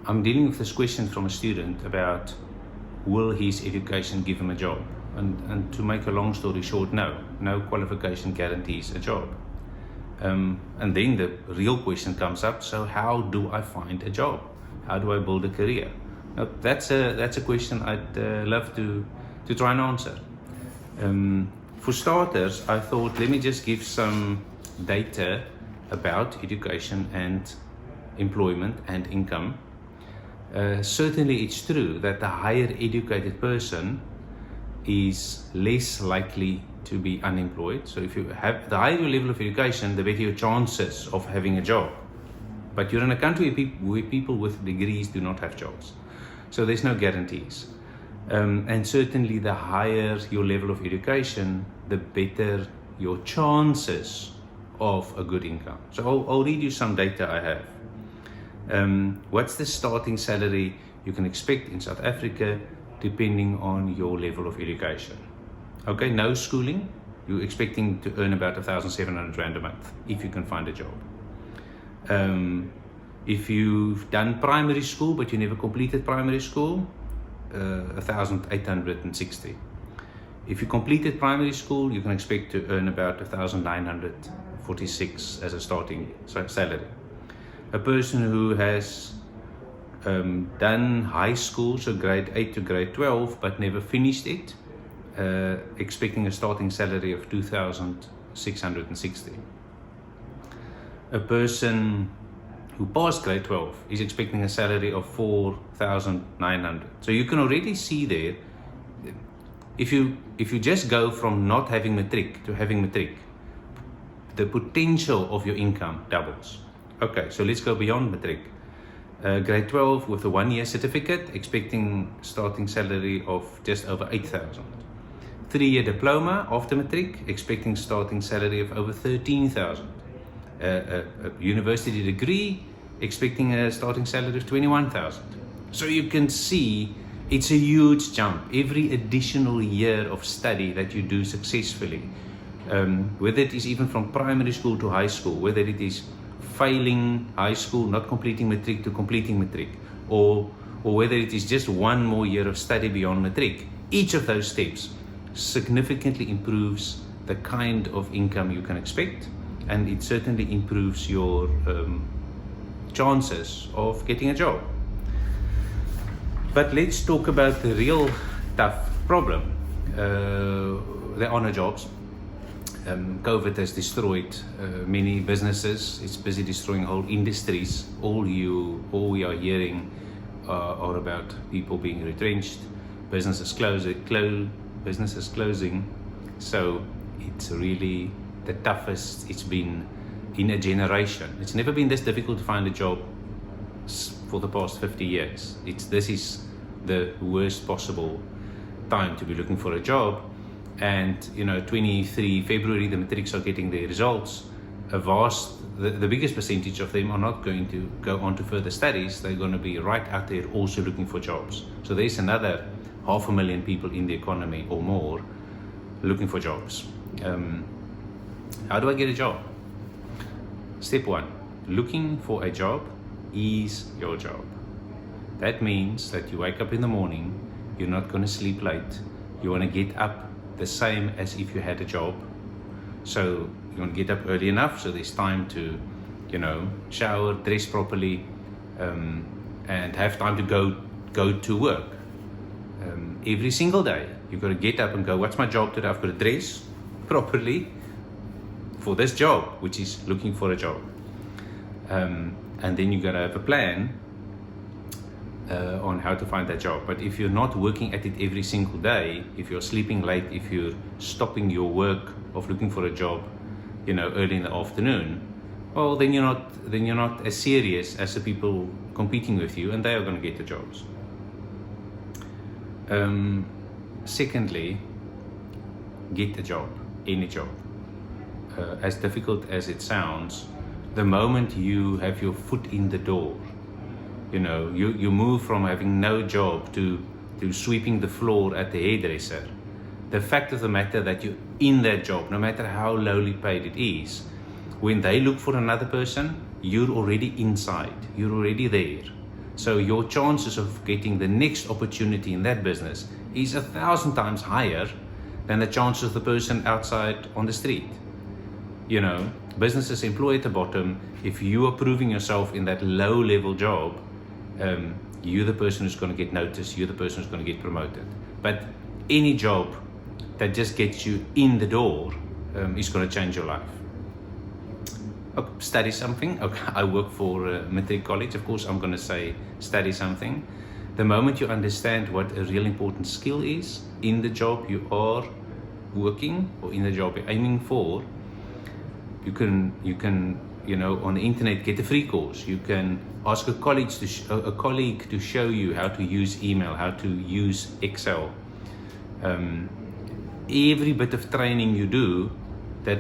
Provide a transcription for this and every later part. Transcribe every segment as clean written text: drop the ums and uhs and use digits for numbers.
I'm dealing with this question from a student about will his education give him a job? And to make a long story short, no qualification guarantees a job. And then the real question comes up, so how do I find a job? How do I build a career? Now, that's a question I'd love to try and answer. For starters, I thought, let me just give some data about education and employment and income. Certainly it's true that the higher educated person is less likely to be unemployed. So if you have the higher your level of education, the better your chances of having a job. But you're in a country where people with degrees do not have jobs. So there's no guarantees. And certainly the higher your level of education, the better your chances of a good income. So I'll read you some data I have. What's the starting salary you can expect in South Africa depending on your level of education? Okay, no schooling, you're expecting to earn about 1,700 Rand a month if you can find a job. If you've done primary school but you never completed primary school, 1,860. If you completed primary school, you can expect to earn about 1,946 as a starting salary. A person who has done high school, so grade 8 to grade 12, but never finished it, expecting a starting salary of 2,660. A person who passed grade 12 is expecting a salary of 4,900. So you can already see there, if you just go from not having matric to having matric, the potential of your income doubles. Okay, so let's go beyond matric. Grade 12 with a 1-year certificate, expecting starting salary of just over 8,000. 3-year diploma after matric, expecting starting salary of over 13,000. A university degree, expecting a starting salary of 21,000. So you can see it's a huge jump. Every additional year of study that you do successfully, whether it is even from primary school to high school, whether it is failing high school, not completing matric to completing matric, or whether it is just one more year of study beyond matric, each of those steps significantly improves the kind of income you can expect, and it certainly improves your chances of getting a job. But let's talk about the real tough problem. There are no jobs. COVID has destroyed many businesses. It's busy destroying whole industries. All we are hearing are about people being retrenched, businesses closing. So it's really the toughest it's been in a generation. It's never been this difficult to find a job for the past 50 years. This is the worst possible time to be looking for a job. And 23 February, the matrics are getting their results. The biggest percentage of them are not going to go on to further studies. They're going to be right out there also looking for jobs. So there's another 500,000 people in the economy or more looking for jobs. How do I get a job? Step 1, looking for a job is your job. That means that you wake up in the morning, you're not going to sleep late, you want to get up the same as if you had a job. So you want to get up early enough so there's time to, shower, dress properly, and have time to go to work. Every single day, you've got to get up and go, what's my job today? I've got to dress properly for this job, which is looking for a job. And then you've got to have a plan on how to find that job. But if you're not working at it every single day, if you're sleeping late, if you're stopping your work of looking for a job, early in the afternoon, well, then you're not as serious as the people competing with you, and they are going to get the jobs. Secondly, get a job, any job. As difficult as it sounds, the moment you have your foot in the door, you move from having no job to sweeping the floor at the hairdresser. The fact of the matter that you're in that job, no matter how lowly paid it is, when they look for another person, you're already inside, you're already there. So your chances of getting the next opportunity in that business is 1,000 times higher than the chances of the person outside on the street. You know, businesses employ at the bottom. If you are proving yourself in that low level job, you're the person who's going to get noticed, you're the person who's going to get promoted. But any job that just gets you in the door is going to change your life. Study something. Okay, I work for Matric College. Of course, I'm going to say study something. The moment you understand what a real important skill is in the job you are working or in the job you're aiming for, you can you know, on the internet get a free course. You can ask a colleague to show you how to use email, how to use Excel. Every bit of training you do that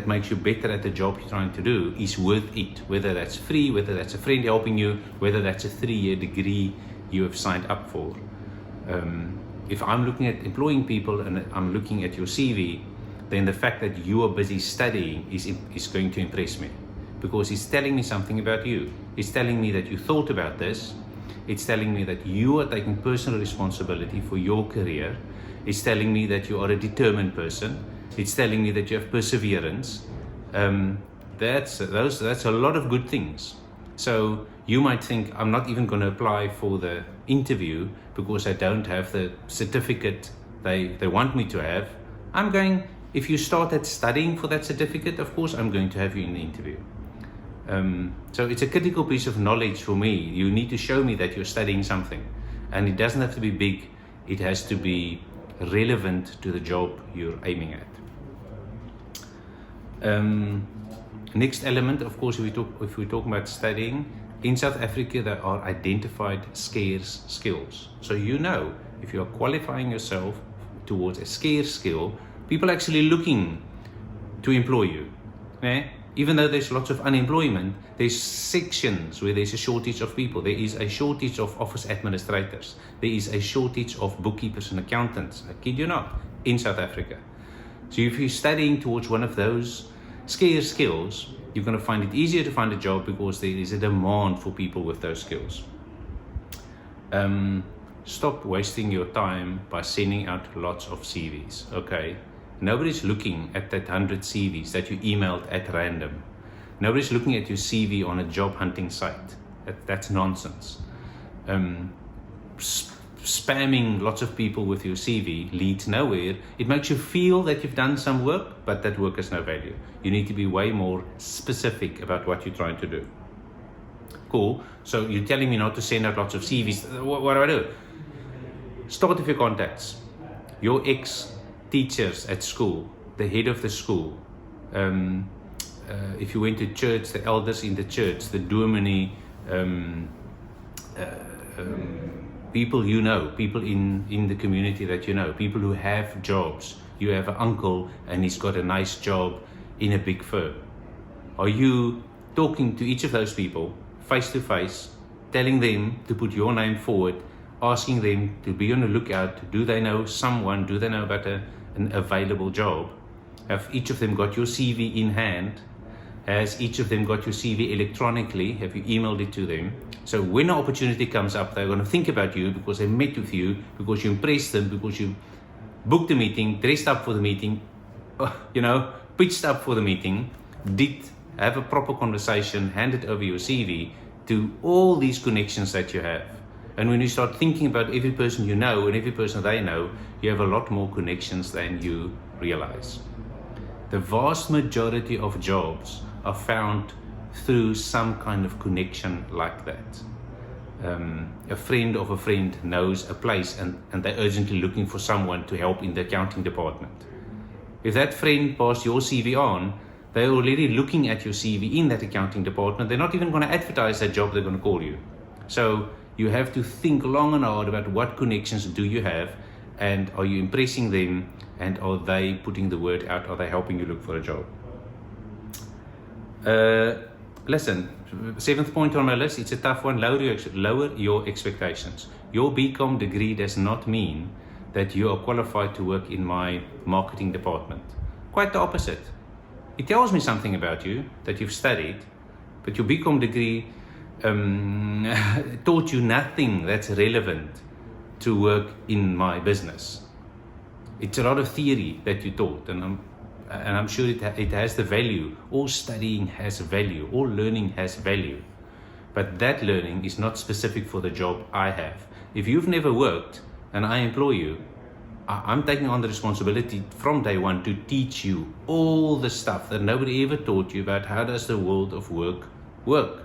makes you better at the job you're trying to do is worth it. Whether that's free, whether that's a friend helping you, whether that's a 3-year degree you have signed up for. If I'm looking at employing people and I'm looking at your CV, then the fact that you are busy studying is going to impress me, because it's telling me something about you. It's telling me that you thought about this. It's telling me that you are taking personal responsibility for your career. It's telling me that you are a determined person. It's telling me that you have perseverance. That's a lot of good things. So you might think, I'm not even going to apply for the interview because I don't have the certificate they want me to have. I'm going, if you started studying for that certificate, of course I'm going to have you in the interview. So it's a critical piece of knowledge for me. You need to show me that you're studying something. And it doesn't have to be big. It has to be relevant to the job you're aiming at. Next element, of course, if we talk about studying, in South Africa there are identified scarce skills. So you know, if you are qualifying yourself towards a scarce skill, people are actually looking to employ you. Even though there's lots of unemployment, there's sections where there's a shortage of people. There is a shortage of office administrators. There is a shortage of bookkeepers and accountants. I kid you not, in South Africa. So if you're studying towards one of those scarce skills, you're going to find it easier to find a job because there is a demand for people with those skills. Stop wasting your time by sending out lots of CVs, okay? Nobody's looking at that 100 CVs that you emailed at random. Nobody's looking at your CV on a job hunting site. That's nonsense. Spamming lots of people with your CV leads nowhere. It makes you feel that you've done some work, but that work has no value. You need to be way more specific about what you're trying to do. Cool. So you're telling me not to send out lots of CVs. What do I do? Start with your contacts. Your ex-teachers at school, the head of the school. If you went to church, the elders in the church, the dominee, people you know, people in the community that you know, people who have jobs. You have an uncle and he's got a nice job in a big firm. Are you talking to each of those people face to face, telling them to put your name forward, asking them to be on the lookout? Do they know someone? Do they know about an available job? Have each of them got your CV in hand? Has each of them got your CV electronically? Have you emailed it to them? So when an opportunity comes up, they're going to think about you because they met with you, because you impressed them, because you booked the meeting, dressed up for the meeting, pitched up for the meeting, did have a proper conversation, handed over your CV to all these connections that you have. And when you start thinking about every person you know and every person they know, you have a lot more connections than you realize. The vast majority of jobs are found through some kind of connection like that. A friend of a friend knows a place and they're urgently looking for someone to help in the accounting department. If that friend passed your CV on, they're already looking at your CV in that accounting department. They're not even going to advertise that job, they're going to call you. So you have to think long and hard about what connections do you have, and are you impressing them, and are they putting the word out, are they helping you look for a job? Listen, 7th point on my list, it's a tough one. Lower your expectations. Your BCom degree does not mean that you are qualified to work in my marketing department. Quite the opposite. It tells me something about you, that you've studied, but your BCom degree taught you nothing that's relevant to work in my business. It's a lot of theory that you taught, and I'm sure it has the value. All studying has value, all learning has value, but that learning is not specific for the job I have. If you've never worked and I employ you, I'm taking on the responsibility from day one to teach you all the stuff that nobody ever taught you about. How does the world of work work?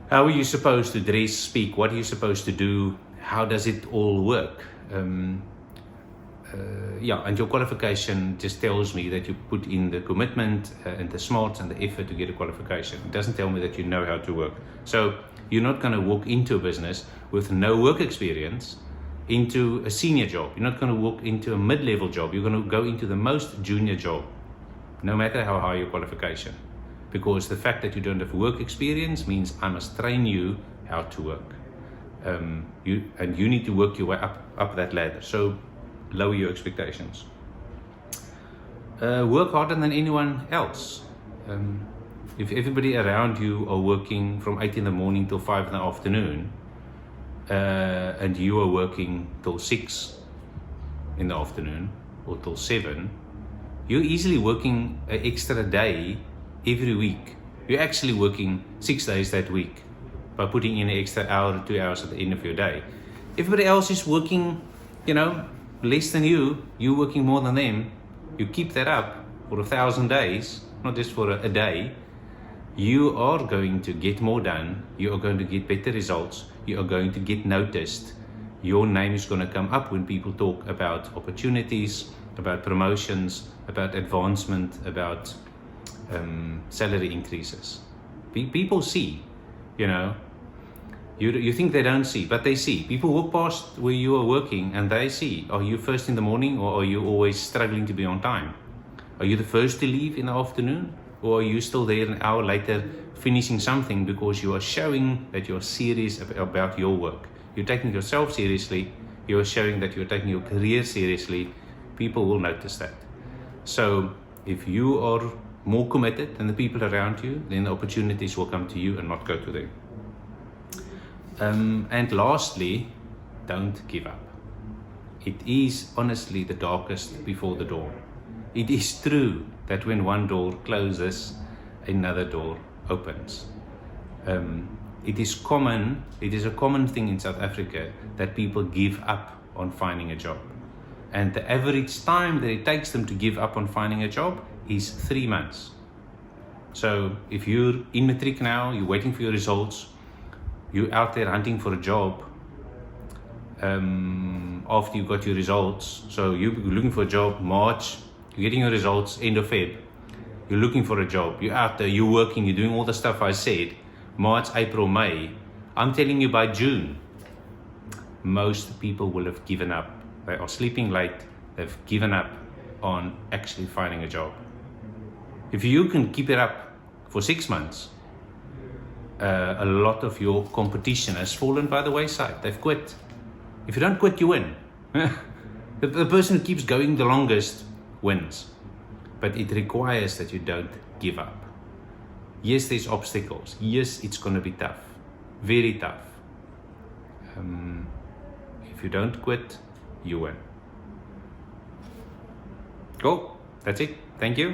How are you supposed to dress, speak? What are you supposed to do? How does it all work? And your qualification just tells me that you put in the commitment and the smarts and the effort to get a qualification. It doesn't tell me that you know how to work. So you're not going to walk into a business with no work experience into a senior job. You're not going to walk into a mid-level job. You're going to go into the most junior job, no matter how high your qualification. Because the fact that you don't have work experience means I must train you how to work. You need to work your way up that ladder. So lower your expectations. Work harder than anyone else. If everybody around you are working from 8 in the morning till 5 in the afternoon, and you are working till 6 in the afternoon or till 7, you're easily working an extra day every week. You're actually working 6 days that week by putting in an extra hour or 2 hours at the end of your day. Everybody else is working, less than you're working more than them. You keep that up for 1,000 days, not just for a day. You are going to get more done. You are going to get better results. You are going to get noticed. Your name is going to come up when people talk about opportunities, about promotions, about advancement, about salary increases. People see, You think they don't see, but they see. People walk past where you are working and they see. Are you first in the morning, or are you always struggling to be on time? Are you the first to leave in the afternoon, or are you still there an hour later finishing something because you are showing that you're serious about your work? You're taking yourself seriously. You're showing that you're taking your career seriously. People will notice that. So if you are more committed than the people around you, then the opportunities will come to you and not go to them. And lastly, don't give up. It is honestly the darkest before the dawn. It is true that when one door closes, another door opens. It is a common thing in South Africa that people give up on finding a job. And the average time that it takes them to give up on finding a job is 3 months. So if you're in Matric now, you're waiting for your results, you're out there hunting for a job after you got your results. So you're looking for a job March, you're getting your results end of Feb. You're looking for a job, you're out there, you're working, you're doing all the stuff I said. March, April, May. I'm telling you, by June, most people will have given up. They are sleeping late, they've given up on actually finding a job. If you can keep it up for 6 months, a lot of your competition has fallen by the wayside. They've quit. If you don't quit, you win. The person who keeps going the longest wins. But it requires that you don't give up. Yes, there's obstacles. Yes, it's going to be tough. Very tough. If you don't quit, you win. Cool. That's it. Thank you.